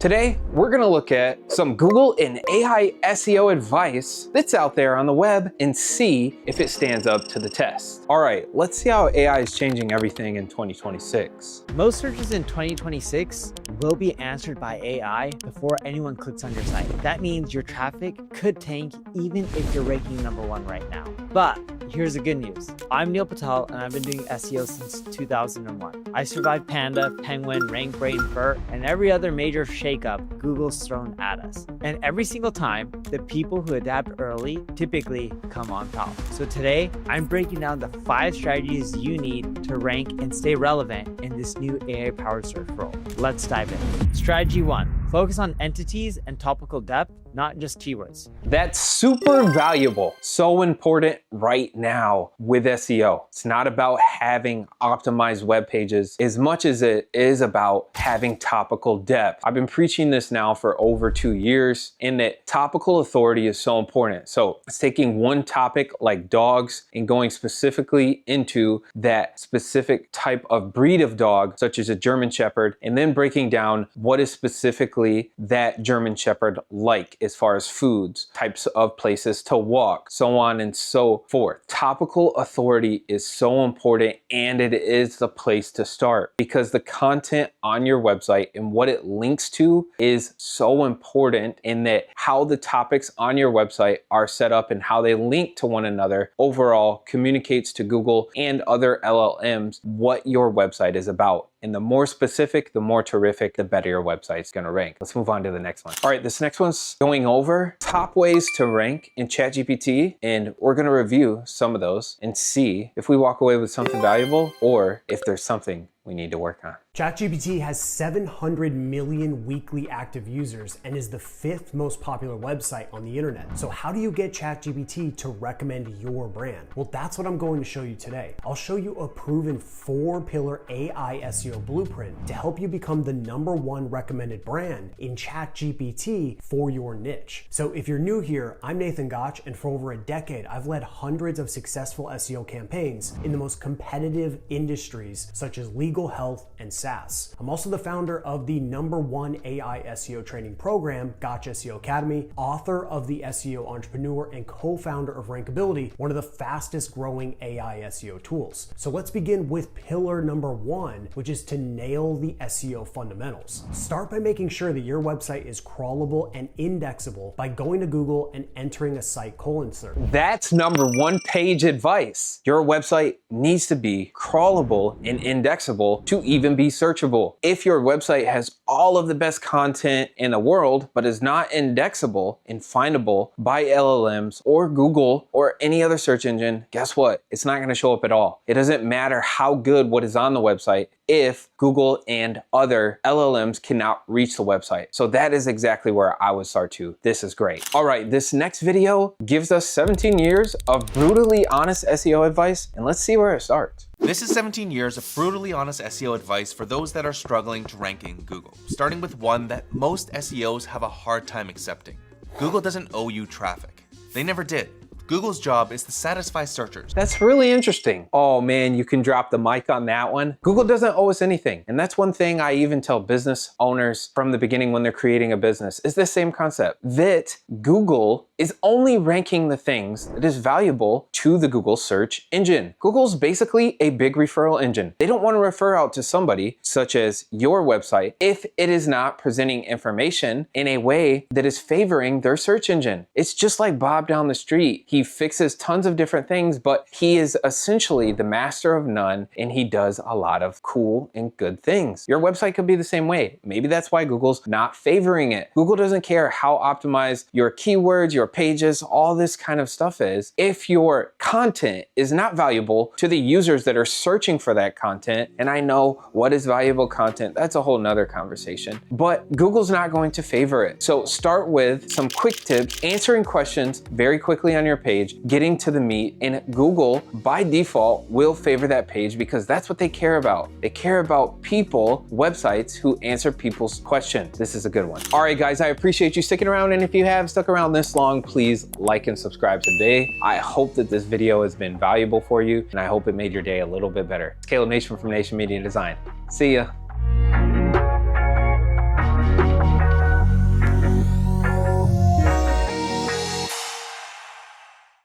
Today, we're gonna look at some Google and AI SEO advice that's out there on the web and see if it stands up to the test. All right, let's see how AI is changing everything in 2026. Most searches in 2026 will be answered by AI before anyone clicks on your site. That means your traffic could tank even if you're ranking #1 right now. But here's the good news. I'm Patel, and I've been doing SEO since 2001. I survived Panda, Penguin, RankBrain, BERT, and every other major shakeup Google's thrown at us. And every single time, the people who adapt early typically come on top. So today, I'm breaking down the 5 strategies you need to rank and stay relevant in this new AI-powered search role. Let's dive in. Strategy 1. Focus on entities and topical depth, not just keywords. That's super valuable, so important right now with SEO. It's not about having optimized web pages as much as it is about having topical depth. I've been preaching this now for over 2 years, and that topical authority is so important. So it's taking one topic like dogs and going specifically into that specific type of breed of dog, such as a German Shepherd, and then breaking down what is specifically that German Shepherd like as far as foods, types of places to walk, so on and so forth. Topical authority is so important, and it is the place to start because the content on your website and what it links to is so important, in that how the topics on your website are set up and how they link to one another overall communicates to Google and other LLMs what your website is about. And the more specific, the more terrific, the better your website's gonna rank. Let's move on to the next one. All right, this next one's going over top ways to rank in ChatGPT, and we're gonna review some of those and see if we walk away with something valuable or if there's something we need to work on. ChatGPT has 700 million weekly active users and is the 5th most popular website on the internet. So how do you get ChatGPT to recommend your brand? Well, that's what I'm going to show you today. I'll show you a proven 4-pillar AI SEO blueprint to help you become the #1 recommended brand in ChatGPT for your niche. So if you're new here, I'm Nathan Gotch, and for over a decade, I've led hundreds of successful SEO campaigns in the most competitive industries such as legal, health, and SaaS. I'm also the founder of the #1 AI SEO training program, Gotch SEO Academy, author of the SEO Entrepreneur, and co-founder of Rankability, one of the fastest growing AI SEO tools. So let's begin with pillar #1, which is to nail the SEO fundamentals. Start by making sure that your website is crawlable and indexable by going to Google and entering a site colon search. That's #1 page advice. Your website needs to be crawlable and indexable to even be searchable. If your website has all of the best content in the world, but is not indexable and findable by LLMs or Google or any other search engine, guess what? It's not gonna show up at all. It doesn't matter how good what is on the website if Google and other LLMs cannot reach the website. So that is exactly where I would start too. This is great. All right, this next video gives us 17 years of brutally honest SEO advice, and let's see where it starts. This is 17 years of brutally honest SEO advice for those that are struggling to rank in Google, starting with one that most SEOs have a hard time accepting. Google doesn't owe you traffic. They never did. Google's job is to satisfy searchers. That's really interesting. Oh man, you can drop the mic on that one. Google doesn't owe us anything. And that's one thing I even tell business owners from the beginning when they're creating a business, is the same concept, that Google is only ranking the things that is valuable to the Google search engine. Google's basically a big referral engine. They don't want to refer out to somebody such as your website if it is not presenting information in a way that is favoring their search engine. It's just like Bob down the street. He fixes tons of different things, but he is essentially the master of none, and he does a lot of cool and good things. Your website could be the same way. Maybe that's why Google's not favoring it. Google doesn't care how optimized your keywords, your pages, all this kind of stuff is. If your content is not valuable to the users that are searching for that content, and I know what is valuable content, that's a whole nother conversation, but Google's not going to favor it. So start with some quick tips, answering questions very quickly on your page, getting to the meat, and Google by default will favor that page because that's what they care about. They care about people, websites who answer people's questions. This is a good one. All right, guys, I appreciate you sticking around, and if you have stuck around this long, please like and subscribe today. I hope that this video has been valuable for you, and I hope it made your day a little bit better. It's Caleb Nation from Nation Media Design. See ya.